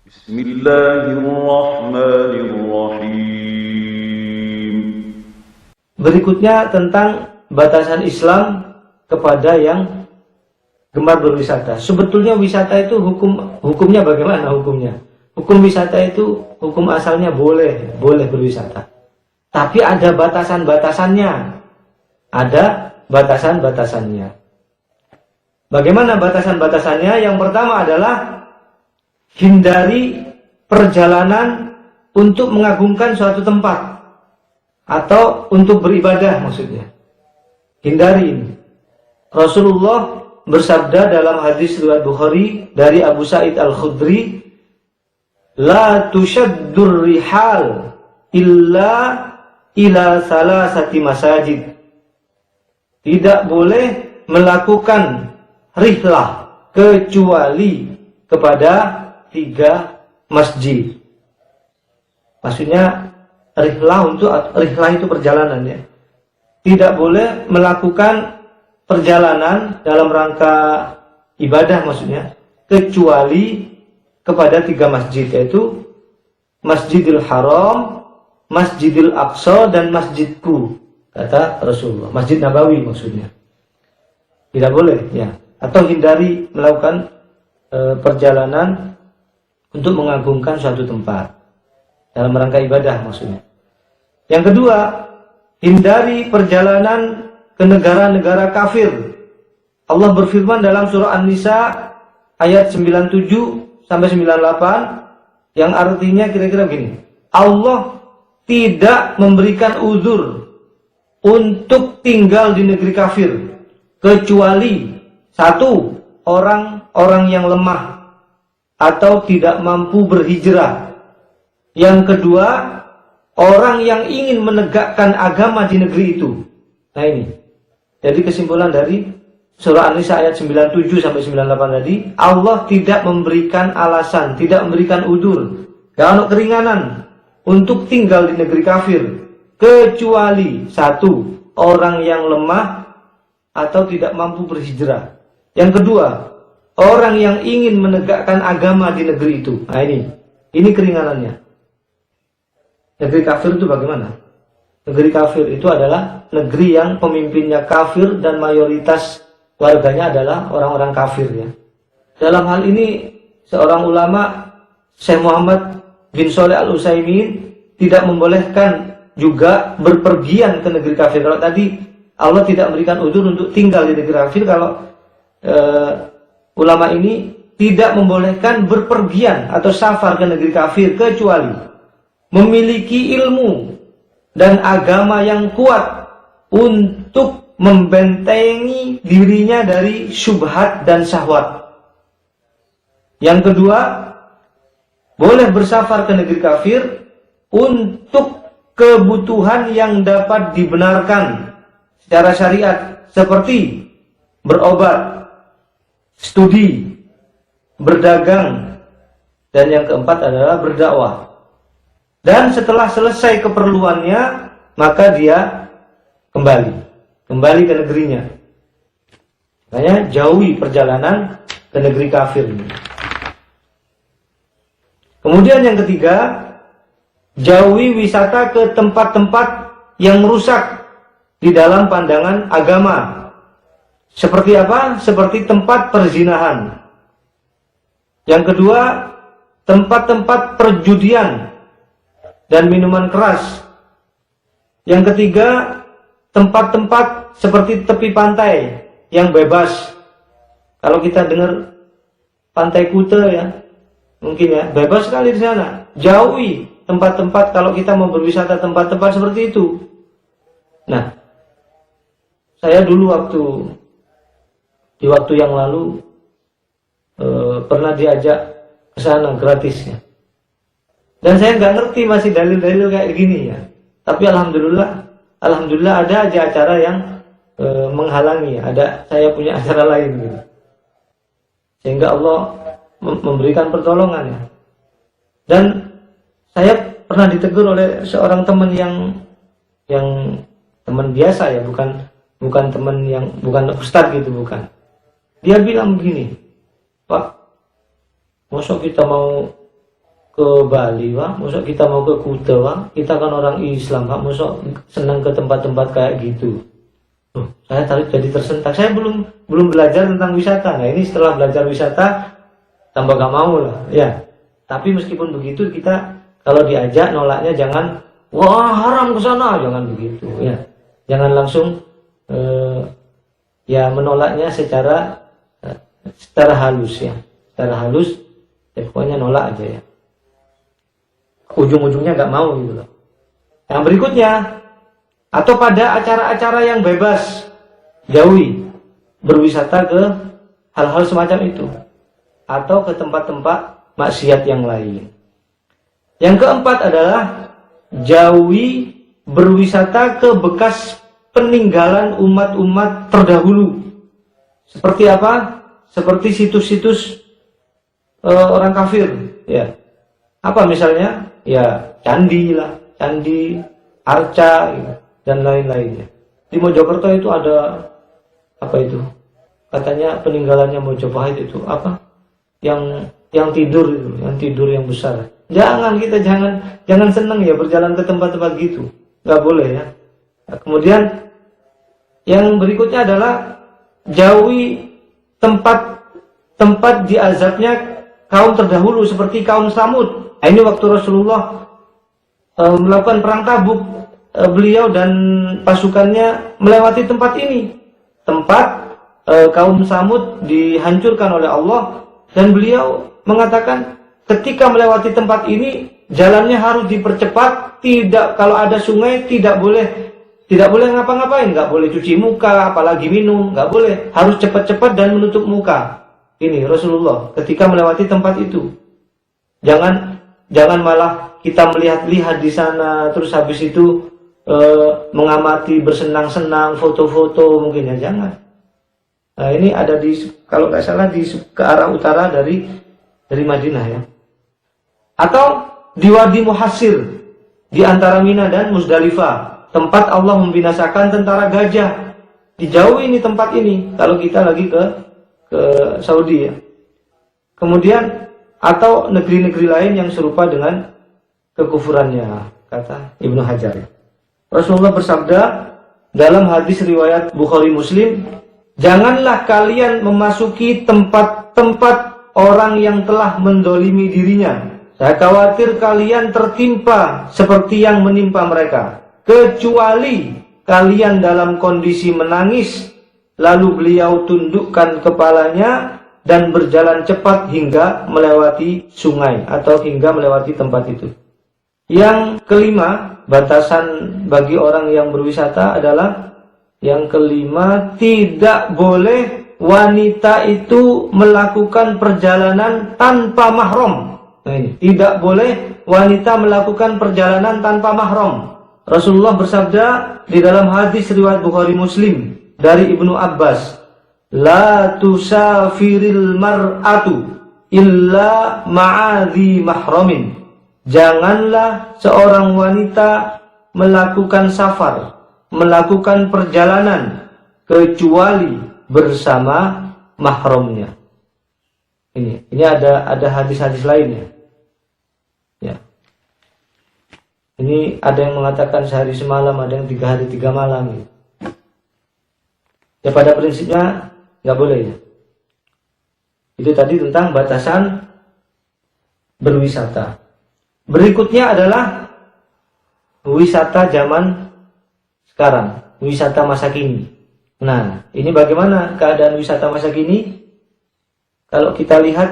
Bismillahirrahmanirrahim. Berikutnya tentang batasan Islam kepada yang gemar berwisata. Sebetulnya wisata itu hukumnya bagaimana hukumnya? Hukum wisata itu hukum asalnya boleh berwisata. Tapi ada batasan-batasannya. Ada batasan-batasannya. Bagaimana batasan-batasannya? Yang pertama adalah hindari perjalanan untuk mengagungkan suatu tempat atau untuk beribadah maksudnya. Hindari ini. Rasulullah bersabda dalam hadis riwayat Bukhari dari Abu Sa'id Al-Khudri, "La tushaddur rihal illa ila salasati masajid." Tidak boleh melakukan rihlah kecuali kepada 3 masjid. Maksudnya rihlah itu perjalanan ya. Tidak boleh melakukan perjalanan dalam rangka ibadah maksudnya kecuali kepada 3 masjid, yaitu Masjidil Haram, Masjidil Aqsa, dan Masjidku, kata Rasulullah. Masjid Nabawi maksudnya. Tidak boleh ya. Atau hindari melakukan perjalanan untuk mengagungkan suatu tempat dalam rangka ibadah maksudnya. Yang kedua, hindari perjalanan ke negara-negara kafir. Allah berfirman dalam surah An-Nisa ayat 97 sampai 98 yang artinya kira-kira begini. Allah tidak memberikan uzur untuk tinggal di negeri kafir kecuali 1, orang yang lemah atau tidak mampu berhijrah. Yang kedua, orang yang ingin menegakkan agama di negeri itu. Nah ini. Jadi kesimpulan dari surah An-Nisa ayat 97 sampai 98 tadi, Allah tidak memberikan alasan, tidak memberikan udzur, dan keringanan untuk tinggal di negeri kafir kecuali 1, orang yang lemah atau tidak mampu berhijrah. Yang kedua, orang yang ingin menegakkan agama di negeri itu. Nah ini keringanannya. Negeri kafir itu bagaimana? Negeri kafir itu adalah negeri yang pemimpinnya kafir dan mayoritas warganya adalah orang-orang kafir ya. Dalam hal ini seorang ulama, Syekh Muhammad bin Shalih Al-Utsaimin, tidak membolehkan juga berpergian ke negeri kafir. Kalau tadi Allah tidak memberikan udzur untuk tinggal di negeri kafir, kalau ulama ini tidak membolehkan berpergian atau safar ke negeri kafir kecuali memiliki ilmu dan agama yang kuat untuk membentengi dirinya dari syubhat dan syahwat. Yang kedua, boleh bersafar ke negeri kafir untuk kebutuhan yang dapat dibenarkan secara syariat, seperti berobat, studi, berdagang, dan yang keempat adalah berdakwah. Dan setelah selesai keperluannya, maka dia kembali ke negerinya. Makanya jauhi perjalanan ke negeri kafir. Kemudian yang ketiga, jauhi wisata ke tempat-tempat yang merusak di dalam pandangan agama. Seperti apa? Seperti tempat perzinahan. Yang kedua, tempat-tempat perjudian dan minuman keras. Yang ketiga, tempat-tempat seperti tepi pantai yang bebas. Kalau kita dengar Pantai Kuta ya, mungkin ya, bebas sekali di sana. Jauhi tempat-tempat kalau kita mau berwisata tempat-tempat seperti itu. Nah, saya dulu di waktu yang lalu pernah diajak ke sana gratis ya. Dan saya nggak ngerti masih dalil-dalil kayak gini ya. Tapi alhamdulillah ada aja acara yang menghalangi. Saya punya acara lain gitu. Sehingga Allah memberikan pertolongan ya. Dan saya pernah ditegur oleh seorang teman yang teman biasa ya, bukan teman yang bukan ustadz gitu, bukan. Dia bilang begini, Pak, masa kita mau ke Bali, Pak, masa kita mau ke Kuta, Pak, kita kan orang Islam, Pak, masa senang ke tempat-tempat kayak gitu. Saya jadi tersentak. Saya belum belajar tentang wisata. Nah, ini setelah belajar wisata tambah gak mau lah, ya. Tapi meskipun begitu, kita kalau diajak nolaknya jangan, wah haram ke sana, jangan begitu, ya. Jangan langsung ya menolaknya secara halus, ya. Secara halus, ya pokoknya nolak aja, ya. Ujung-ujungnya nggak mau gitu loh. Yang berikutnya, atau pada acara-acara yang bebas, jauhi berwisata ke hal-hal semacam itu, atau ke tempat-tempat maksiat yang lain. Yang keempat adalah jauhi berwisata ke bekas peninggalan umat-umat terdahulu. Seperti apa? Seperti situs-situs orang kafir, ya. Apa misalnya? Ya candi lah, candi Arca, gitu, dan lain-lainnya. Di Mojokerto itu ada apa itu? Katanya peninggalannya Mojopahit itu apa? Yang tidur itu, yang tidur yang besar. Kita jangan senang ya berjalan ke tempat-tempat gitu. Nggak boleh, ya. Nah, kemudian yang berikutnya adalah jauhi tempat diazabnya kaum terdahulu seperti kaum Samud. Nah, ini waktu Rasulullah melakukan perang Tabuk, beliau dan pasukannya melewati tempat ini. Tempat kaum Samud dihancurkan oleh Allah, dan beliau mengatakan ketika melewati tempat ini jalannya harus dipercepat. Kalau ada sungai tidak boleh ngapa-ngapain, nggak boleh cuci muka, apalagi minum, nggak boleh, harus cepat-cepat dan menutup muka. Ini Rasulullah ketika melewati tempat itu. Jangan malah kita melihat-lihat di sana, terus habis itu mengamati, bersenang-senang, foto-foto mungkin, ya jangan. Nah, ini ada kalau nggak salah ke arah utara dari Madinah, ya. Atau di Wadi Muhassir di antara Mina dan Muzdalifah, tempat Allah membinasakan tentara gajah. Dijauhi ini tempat ini kalau kita lagi ke Saudi, ya. Kemudian atau negeri-negeri lain yang serupa dengan kekufurannya, kata Ibnu Hajar. Rasulullah bersabda dalam hadis riwayat Bukhari Muslim, janganlah kalian memasuki tempat-tempat orang yang telah mendolimi dirinya. Saya khawatir kalian tertimpa seperti yang menimpa mereka, kecuali kalian dalam kondisi menangis, lalu beliau tundukkan kepalanya dan berjalan cepat hingga melewati sungai atau hingga melewati tempat itu. Yang kelima, batasan bagi orang yang berwisata adalah yang kelima, tidak boleh wanita itu melakukan perjalanan tanpa mahram. Nah, ini tidak boleh wanita melakukan perjalanan tanpa mahram. Rasulullah bersabda di dalam hadis riwayat Bukhari Muslim dari Ibnu Abbas, la tusafiril mar'atu illa ma'adhi mahramin. Janganlah seorang wanita melakukan safar, melakukan perjalanan kecuali bersama mahramnya. Ini ada hadis-hadis lainnya. Ya. Ini ada yang mengatakan sehari semalam, ada yang 3 hari 3 malam. Ya. Ya pada prinsipnya nggak boleh, ya. Itu tadi tentang batasan berwisata. Berikutnya adalah wisata zaman sekarang, wisata masa kini. Nah, ini bagaimana keadaan wisata masa kini? Kalau kita lihat,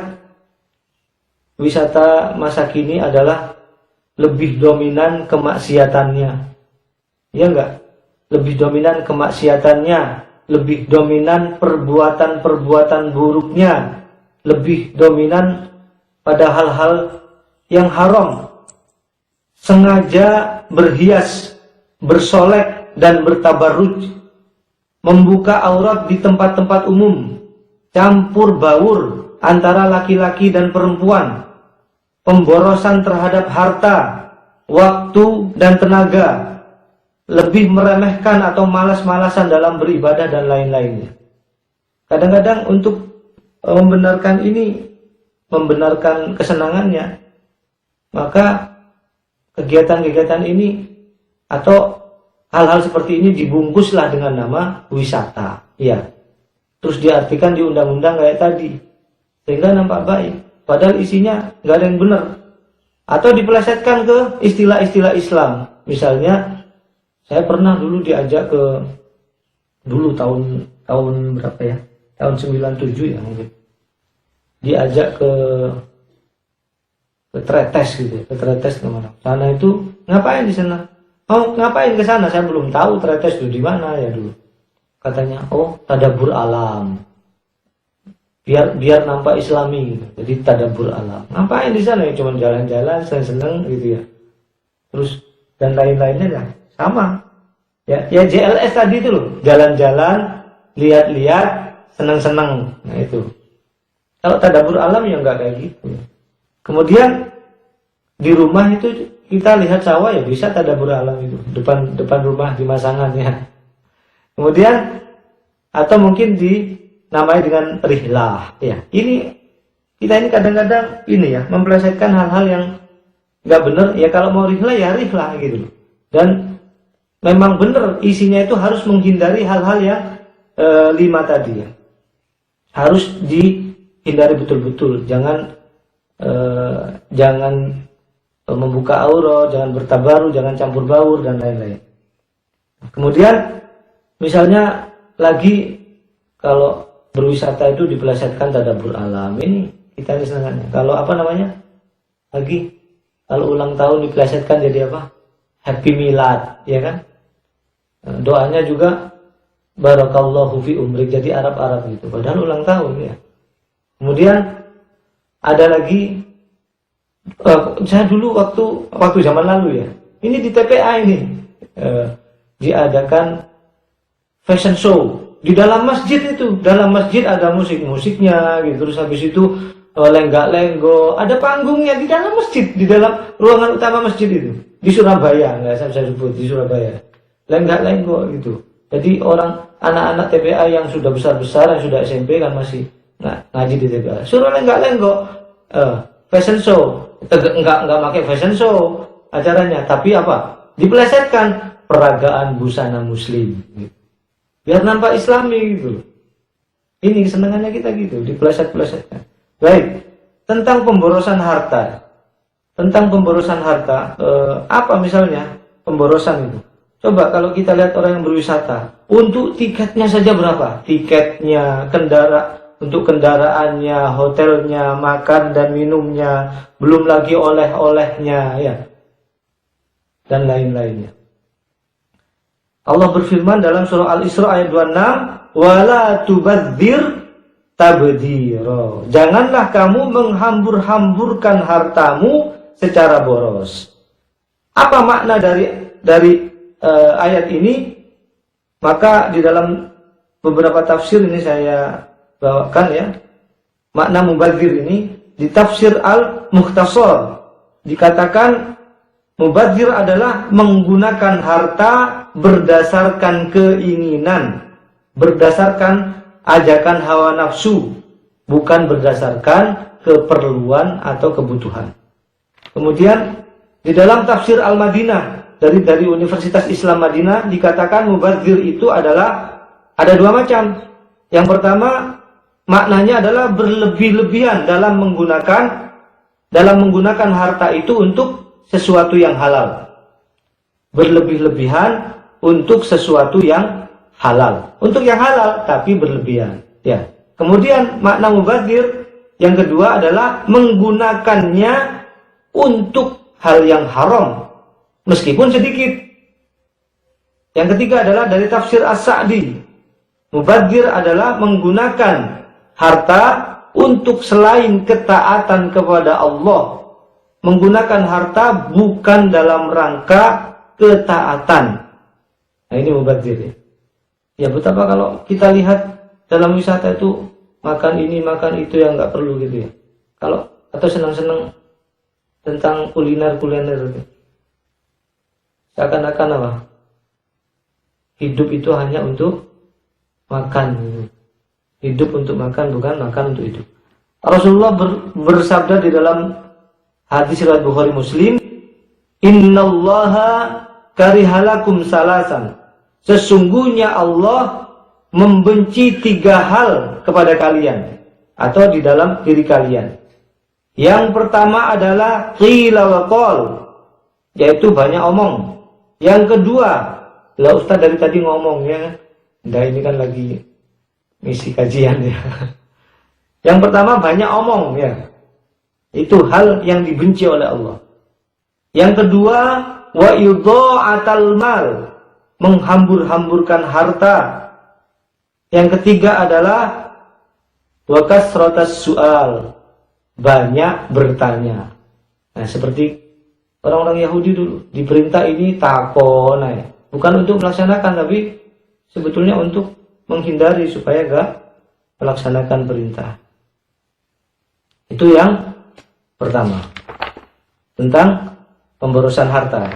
wisata masa kini adalah lebih dominan kemaksiatannya. Ya enggak? Lebih dominan kemaksiatannya, lebih dominan perbuatan-perbuatan buruknya, lebih dominan pada hal-hal yang haram, sengaja berhias, bersolek dan bertabarruj, membuka aurat di tempat-tempat umum, campur baur antara laki-laki dan perempuan, pemborosan terhadap harta, waktu dan tenaga, lebih meremehkan atau malas-malasan dalam beribadah dan lain-lainnya. Kadang-kadang untuk membenarkan ini, membenarkan kesenangannya, maka kegiatan-kegiatan ini atau hal-hal seperti ini dibungkuslah dengan nama wisata. Ya. Terus diartikan di undang-undang kayak tadi. Sehingga nampak baik. Padahal isinya nggak ada yang benar. Atau dipelesetkan ke istilah-istilah Islam. Misalnya, saya pernah dulu diajak ke, dulu tahun berapa ya? Tahun 97 ya mungkin. Diajak ke Tretes gitu, ke Tretes kemana? Sana itu ngapain di sana? Oh, ngapain ke sana? Saya belum tahu Tretes itu di mana ya dulu. Katanya, oh, tadabbur alam. Biar nampak Islami gitu. Jadi tadabbur alam. Ngapain di sana? Ya cuma jalan-jalan, seneng-seneng gitu ya. Terus dan lain-lainnya ya sama. Ya JLS tadi itu loh, jalan-jalan, lihat-lihat, seneng-seneng. Nah itu. Kalau tadabbur alam ya enggak kayak gitu. Kemudian di rumah itu kita lihat sawah ya bisa tadabbur alam itu. Depan rumah dimasangan ya. Kemudian atau mungkin dinamai dengan rihlah ya. Kita ini kadang-kadang ini ya memplesetkan hal-hal yang nggak benar ya. Kalau mau rihlah ya rihlah gitu. Dan memang benar isinya itu harus menghindari hal-hal yang 5 tadi ya. Harus dihindari betul-betul. Jangan membuka aurat, jangan bertabaru, jangan campur baur dan lain-lain. Kemudian misalnya lagi kalau berwisata itu dipelesetkan tadabbur alam. Ini kita ini senangannya. Kalau apa namanya? Lagi kalau ulang tahun dipelesetkan jadi apa? Happy Milad, ya kan? Doanya juga barakallahu fi umrik, jadi Arab-Arab gitu. Padahal ulang tahun ya. Kemudian ada lagi saya dulu waktu zaman lalu ya. Ini di TPA ini diadakan fashion show di dalam masjid itu. Dalam masjid ada musiknya gitu. Terus habis itu lenggak-lenggo, ada panggungnya di dalam masjid, di dalam ruangan utama masjid itu. Di Surabaya, nggak saya sebut di Surabaya. Lenggak-lenggo gitu. Jadi anak-anak TPA yang sudah besar-besar, yang sudah SMP kan masih ngaji di TPA. Suruh lenggak-lenggo, fashion show. Enggak pakai fashion show acaranya, tapi apa? Dipelesetkan peragaan busana muslim. Gitu. Biar nampak Islami gitu. Ini kesenangannya kita gitu, dipeleset-pelesetkan. Baik, tentang pemborosan harta. Apa misalnya pemborosan itu? Coba kalau kita lihat orang yang berwisata, untuk tiketnya saja berapa? Tiketnya, untuk kendaraannya, hotelnya, makan dan minumnya, belum lagi oleh-olehnya, ya, dan lain-lainnya. Allah berfirman dalam surah Al-Isra ayat 26, wala tubadzir tabdzira. Janganlah kamu menghambur-hamburkan hartamu secara boros. Apa makna dari ayat ini? Maka di dalam beberapa tafsir ini saya bawakan ya. Makna mubadzir ini di tafsir Al-Mukhtasar dikatakan mubadzir adalah menggunakan harta berdasarkan keinginan, berdasarkan ajakan hawa nafsu, bukan berdasarkan keperluan atau kebutuhan. Kemudian di dalam tafsir Al-Madinah dari Universitas Islam Madinah dikatakan mubadzir itu adalah ada 2 macam. Yang pertama maknanya adalah berlebih-lebihan dalam menggunakan harta itu untuk sesuatu yang halal. Berlebih-lebihan untuk sesuatu yang halal. Untuk yang halal tapi berlebihan. Ya. Kemudian makna mubadzir yang kedua adalah menggunakannya untuk hal yang haram meskipun sedikit. Yang ketiga adalah dari tafsir As-Sa'di. Mubadzir adalah menggunakan harta untuk selain ketaatan kepada Allah. Menggunakan harta bukan dalam rangka ketaatan. Nah ini mubadzir ya. Ya betapa kalau kita lihat dalam wisata itu makan ini makan itu yang nggak perlu gitu ya. Kalau atau senang-senang tentang kuliner itu. Seakan-akan apa? Hidup itu hanya untuk makan. Hidup untuk makan, bukan makan untuk hidup. Rasulullah bersabda di dalam Hadis riwayat Bukhari Muslim, innallaha karihalakum salasan. Sesungguhnya Allah membenci 3 hal kepada kalian atau di dalam diri kalian. Yang pertama adalah qila wa qal, yaitu banyak omong. Yang kedua, lah Ustaz dari tadi ngomong ya. Nah, ini kan lagi misi kajian ya. Yang pertama banyak omong ya. Itu hal yang dibenci oleh Allah. Yang kedua, wa yudha'atal mal, menghambur-hamburkan harta. Yang ketiga adalah wa kasratas su'al, banyak bertanya. Nah, seperti orang-orang Yahudi dulu, diperintah ini takon, bukan untuk melaksanakan, tapi sebetulnya untuk menghindari supaya gak melaksanakan perintah. Itu yang pertama, tentang pemborosan harta.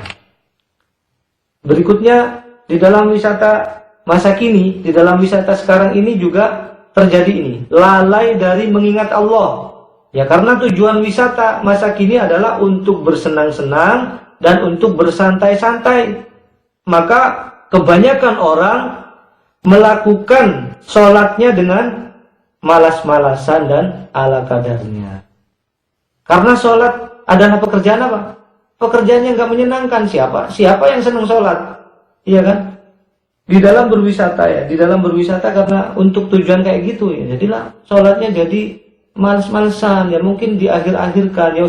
Berikutnya, di dalam wisata masa kini, di dalam wisata sekarang ini juga terjadi ini, lalai dari mengingat Allah. Ya, karena tujuan wisata masa kini adalah untuk bersenang-senang dan untuk bersantai-santai. Maka kebanyakan orang melakukan sholatnya dengan malas-malasan dan ala kadarnya. Karena sholat adalah pekerjaan apa? Pekerjaan yang gak menyenangkan. Siapa yang senang sholat? Iya kan? Di dalam berwisata ya, di dalam berwisata karena untuk tujuan kayak gitu ya, jadilah sholatnya jadi males-malesan ya, mungkin di akhir-akhirkan ya,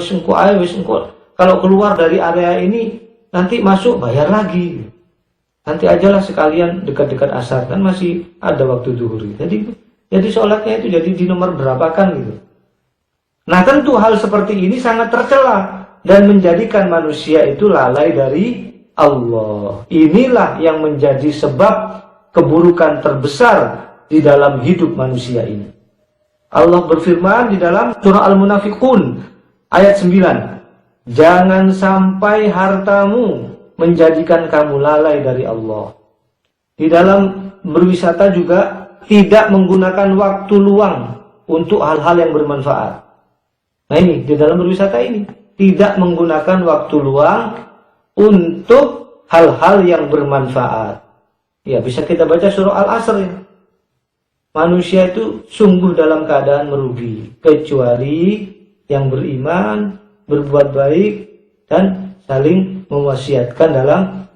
kalau keluar dari area ini nanti masuk bayar lagi, nanti ajalah sekalian dekat-dekat asar kan masih ada waktu zuhur. Jadi sholatnya itu jadi di nomor berapakan gitu. Nah, tentu hal seperti ini sangat tercela dan menjadikan manusia itu lalai dari Allah. Inilah yang menjadi sebab keburukan terbesar di dalam hidup manusia ini. Allah berfirman di dalam surah Al-Munafiqun ayat 9, jangan sampai hartamu menjadikan kamu lalai dari Allah. Di dalam berwisata juga tidak menggunakan waktu luang untuk hal-hal yang bermanfaat. Nah, ini di dalam berwisata ini tidak menggunakan waktu luang untuk hal-hal yang bermanfaat. Ya, bisa kita baca surah Al-Asr ya. Manusia itu sungguh dalam keadaan merugi, kecuali yang beriman, berbuat baik, dan saling mewasiatkan dalam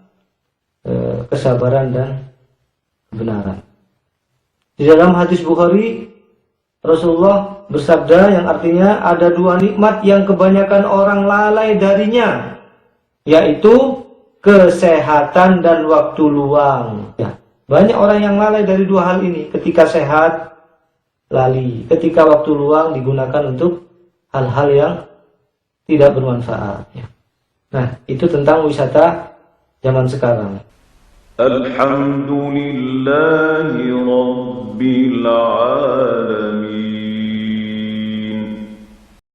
kesabaran dan kebenaran. Di dalam hadis Bukhari, Rasulullah bersabda yang artinya ada 2 nikmat yang kebanyakan orang lalai darinya, yaitu kesehatan dan waktu luang. Ya, banyak orang yang lalai dari 2 hal ini. Ketika sehat, lali. Ketika waktu luang digunakan untuk hal-hal yang tidak bermanfaat. Ya. Nah, itu tentang wisata zaman sekarang. Alhamdulillahi Rabbil Alamin.